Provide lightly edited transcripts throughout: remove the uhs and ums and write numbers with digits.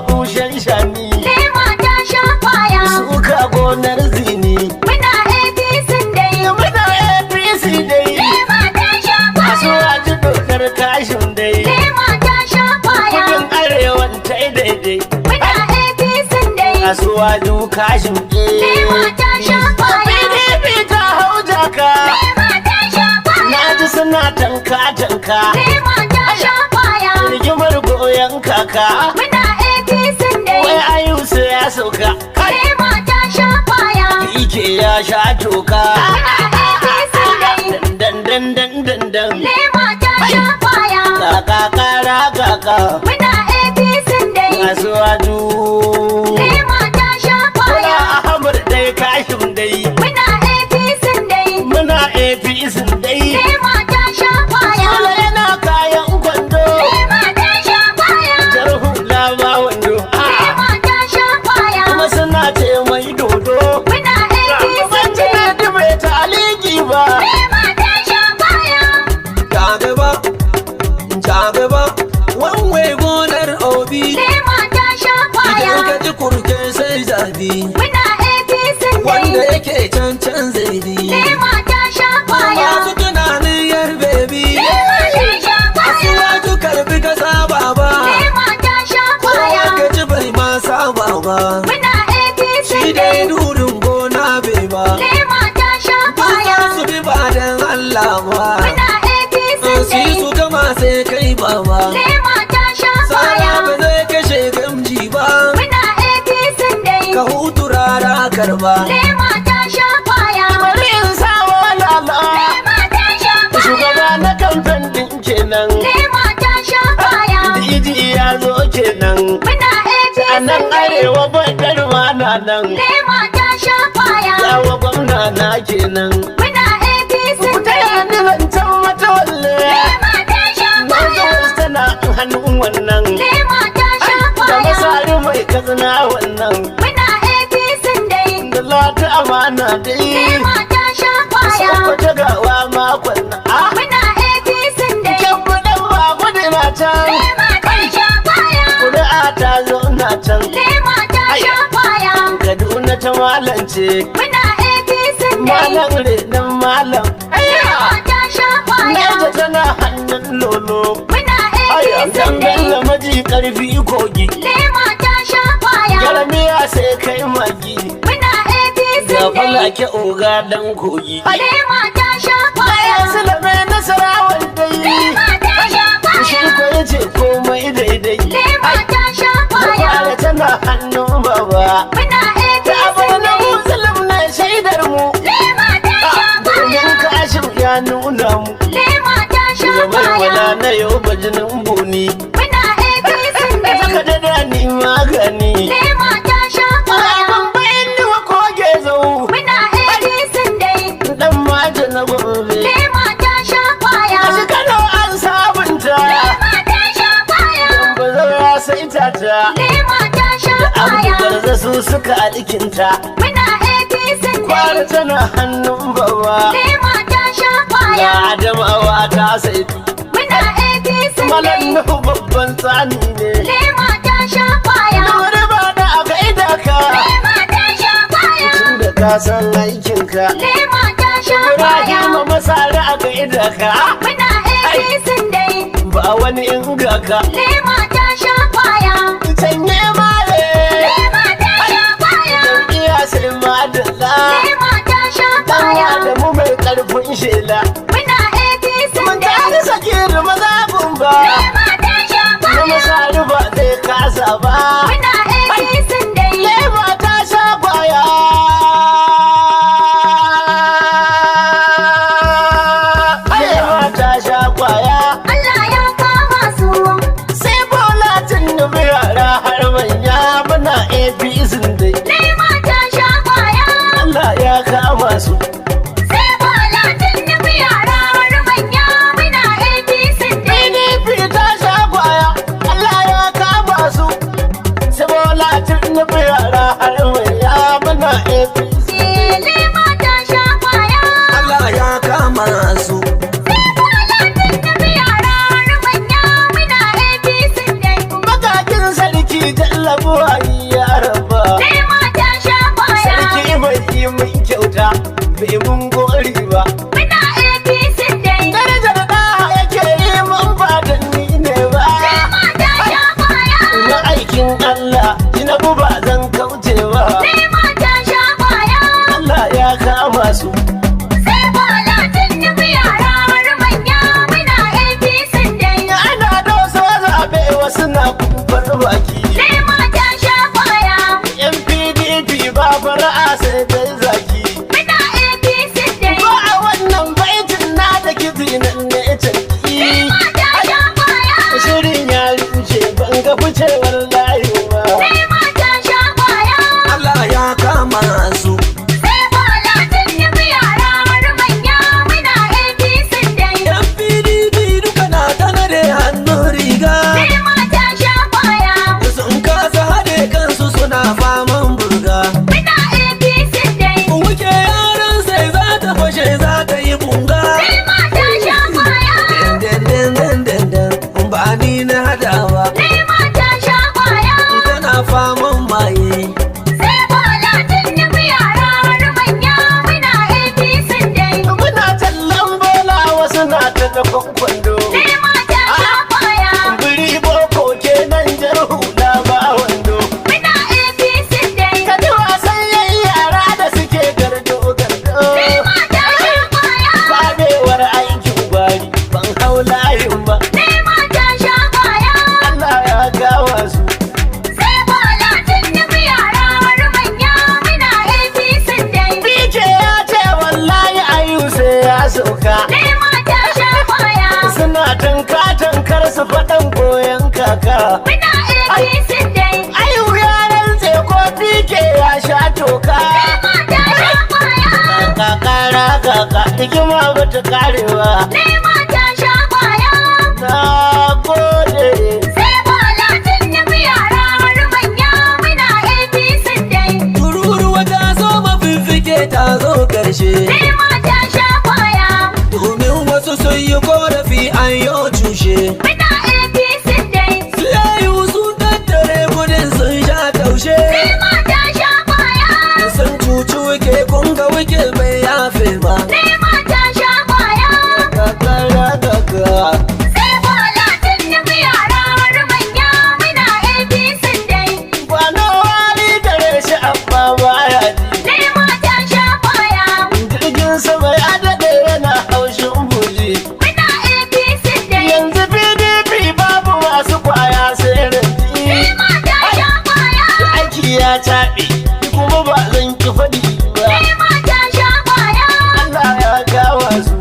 bushen shani. Lema ta sha kwaya. Suka gonar zini. Muna APC dai. Muna APC dai. Lema ta sha kwaya. Asuwa ji dokar kashin dai. Lema ta sha kwaya. Kudin arewan ta daidai. Muna APC dai. Asuwa ji kashin Lema ta sha kwaya. PDP ta hau jaka. Lema ta sha kwaya. Na ji suna tanka. Lema ta sha kwaya. Rigimar goyon kaka. Muna APC dai. Wai ayusu ya sauka. Lema ta sha kwaya. Ike ya sha toka. Muna APC dai. Dan. Lema ta sha kwaya. Kaka kara kaka. Muna APC dai. Asuwa ju. Lema ta sha Muna kwaya. Ahmad dai kashin dai. Muna APC dai. Muna APC dai. Lema ta sha kwaya. Sule yana kayan kwando. Lema ta sha kwaya. Jar hula ba wando. Lema ta sha kwaya. Kuma suna ce mai dodo. Muna APC Ban dai. tuna da bai ta aliki ba. Lema ta sha kwaya. Jagaba, wanwe gonar obi. Lema ta sha Idan kwaya. ka ji kurke sai zabi. Muna APC Wanda dai. yake can zai bi. Lema ta sha kwaya. Masu tunanin yar bebi. Lema ta sha kwaya. Asuwaju karbi ka saba ba. Lema ta sha Kowa kwaya. ka ji bai ma saba ba. Muna APC Shi dai durin gona bai ba. Lema ta sha kwaya. Kusa su bi ba dan Allah ba. Muna APC Su yi su gama sai kai ba ba. Lema ta sha Sana kwaya. ba zai kashe gamji ba. Muna APC dai. Ka hutu rara karba. Lema ta sha kwaya. Bari in sawo lala. Lema ta sha kwaya. Shugaba na kamfen din kenan. Lema ta sha kwaya. Diji ya zo kenan. Muna APC A nan arewa bakar na nan. Lema ta sha kwaya. Yawa gwamna na kenan. Muna APC Ku taya ni zancen mata walle. Lema ta sha Na ga kwaya. wasu tana hannun wannan. Lema ta sha Da kwaya. masari mai kazna wannan. Muna APC dai. Da lata amana dai. Lema ta sha kwaya. Sakwata gawa makon na. Muna APC dai. Kyan buɗin ba gudu na can. Lema ta sha kwaya. Kuri'a ta zo na can. Lema ta sha kwaya. Kaduna ta malance. Muna APC dai. Malam renon malam. Lema ta sha kwaya. Naija tana hannun lolo. Muna Aya, APC dan dai. bello maji karfi kogi. Lema ta sha kwaya. Garamiya sai kai magi. Muna APC Ga dai. falake oga dan kogi. Lema ta sha kwaya. Aya silame nasarawan dai. Lema ta sha Shi kwaya. ko yace komai daidai. Lema ta sha kwaya. Kwara tana hannun baba. Muna Da APC abu na dai. musulun na shaidar mu. Lema ta sha Domin kwaya. kashin ya nuna mu. Lema ta sha Gabar wala kwaya. na yau bajinin buni. Muna APC Da saka dai. da ni magani. Lema ta sha kwaya. Abin bayan ni wa koge zau. Muna APC dai. Dan maja na gobe. Lema ta sha kwaya. A shekaru an sabunta. Lema ta sha kwaya. Ba zai ya saita ta. Lema ta sha Abu kwaya. garza su suka alkinta. Muna APC Kwara dai. tana hannun baba. Lema ta sha Ya kwaya. adamawa ta saitu. Muna APC Malam dai. Nuhu babban tsani ne. Lema ta sha kwaya. Wani ba da aka ida ka. Lema ta sha kwaya. Tun da ka san aikinka. Lema ta sha kwaya. Ibrahim masara aka ida ka. Muna APC dai. Ba wani inga ka. Lema ta sha kwaya. Canye male. Lema ta sha kwaya. Jam'iyya sai madalla. Lema ta sha Dan kwaya. Adamu mai karfin shela. Muna APC Mun dai. tare sakir mazabun ba. Lema ta sha Na kwaya. masari ba zai kasa ba. Muna APC dai. Lema ta sha kwaya. Lema ta sha kwaya. Allah ya kama su. Sai bola tun nufi yara har manya muna APC dai. Lema ta sha kwaya. Allah ya kama su. Sai Bola Tinubu yara har manya muna APC dai. PDP ta sha kwaya. Allah ya kama su. Sai bola tun nufi yara har manya muna APC. Lema ta sha kwaya. Allah ya kama su. Sai Bola Tinubu yara har manya muna APC dai. Matakin sarki Jalla mabuwayi ya raba. sai mata sha kwaya. Sarki bai yi min kyauta bai mun gori ba. Muna APC dai. Darajar da yake yi mun ba da ni ne ba. Sai mata sha kwaya. Na aikin Allah Tinubu ba zan kauce ba. Sai mata sha kwaya. Allah ya kama su. Sai Bola Tinubu yara har manya. Muna APC dai. Ana doso zaɓe wasu na kumfar baki. Sai mata sha kwaya. Yan PDP ba fara'a sai dai zaki. Muna APC dai. Ba a wannan baitin na da kizi nan ne canki. Sai mata sha kwaya. Shirin ya rushe ban ga ficewar layi ba. Sai mata sha kwaya. Allah ya kama su. Sai Bola Tinubu yara har manya. Muna APC dai. Yan PDP duka na tanare hannun riga. Sai mata sha kwaya. Sun kasa haɗe kansu suna faman burga. Muna APC dai. Wuke yaran sai za ta fashe za ta yi bunga. Sai mata sha kwaya. Den ba ni na hadawa. Sai mata sha kwaya. Tana faman maye. Sai Bola Tinubu yara har manya. Muna APC dai. Muna tallan bola wasu na ta da kwando. Sai mata sha kwaya. Biri boko kenan jar hula ba wando. Muna APC dai. Ka ji wasan yayi yara da suke gardo gardo. Sai mata sha kwaya. Fadewar aikin gwari ban hau layin ba. Sai mata sha kwaya. Allah ya gawa su. Sai Bola Tinubu yara har manya. Muna APC dai. Bike ya ce wallahi ayu sai ya sauka. Sai mata sha kwaya. Suna tankar su faɗan goyon kaka. Muna APC dai. Ayu ya rantse ko bike ya sha toka. Sai mata sha kwaya. Kakara kaka hikima bata karewa. Sai mata sha kwaya. Na gode. Sai Bola Tinubu yara har manya. Muna APC dai. Tururuwa ta zo mafiffike ta zo karshe. Sai mata sha kwaya. Domin wasu sun yi korafi an yo cushe. Muna APC dai. Siyayu sun tattare kudin sun sha taushe. Sai mata sha kwaya. Sun cuci wike kun ga wike bai yafe ba. Sai mata sha kwaya. Kakara kaka. Sai Bola Tinubu yara har manya. Muna APC dai. Kwano wani gare shi amma baya ji. Sai mata sha kwaya. Jirgin sama ya daɗe yana haushin buji. Muna APC dai. Yanzu PDP babu masu kwaya sai Sai ranti. mata sha kwaya. Aiki ya caɓe kuma ba zan ki faɗi ba. Sai mata sha kwaya. Allah ya gawa su.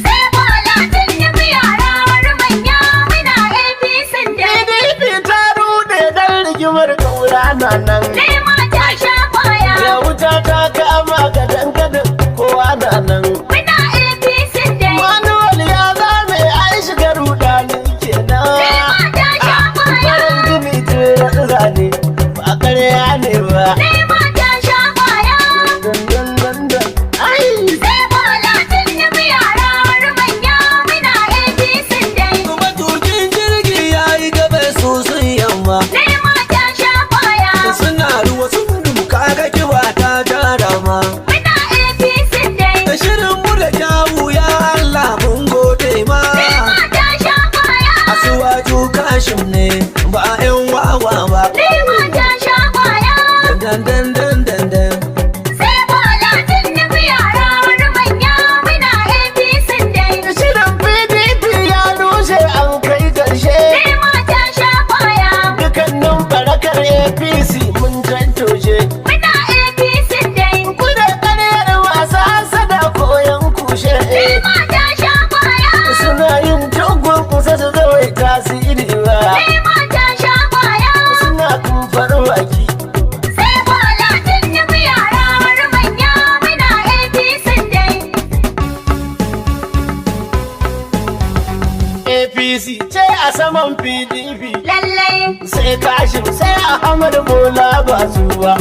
Sai Bola Tinubu yara har manya. Muna APC dai. PDP ta rude dan rigimar kaura na nan. Sai mata sha kwaya. Ya wuta ta kama gadan gadan kowa na nan. Muna APC dai. Manuwal ya zame an shiga rudani kenan. Sai mata sha kwaya. Farin gini jiran zane ba ƙarya ne ba. Sai mata sha kwaya. Dandan. Ai! Sai Bola Tinubu yara har manya. Muna APC dai. Matukin jirgi ya yi gabe su sun yamma. Sai mata sha kwaya. Suna ruwa sun dumka ga kiwa ta tara ma. Muna APC dai. Da shirin mu da kyawu ya Allah mun gode ma. Sai mata sha kwaya. Asuwaju kashin ne ba 'yan wawa ba. Sai mata sha kwaya. Dan. Sai Bola Tinubu yara har manya. Muna APC dai. Shirin PDP ya rushe an kai ƙarshe. Sai mata sha kwaya. Dukannin barakar APC mun tantoshe. Muna APC dai. Kuna ƙaryar masu hasada koyon kushe. Sai mata sha kwaya. Suna yin tugun kusa su zawai tasiri ba. Sai mata sha kwaya. Suna kumfar baki. Sai Bola Tinubu yara har manya. Muna APC dai. APC ce a saman PDP. Lallai. Sai Kashim sai Ahmad Bola ba su ba.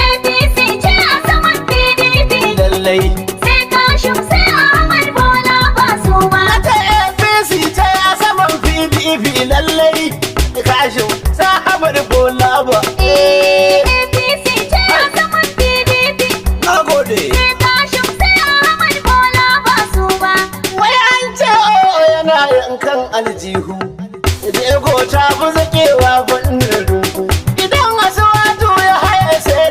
APC ce a saman PDP. Lallai. Sai Kashim sai Ahmad Bola ba su ba. Ata APC ce a saman PDP lallai. Kashim sai Ahmad Bola ba. yana yankan aljihu jego ta fi zakewa fannin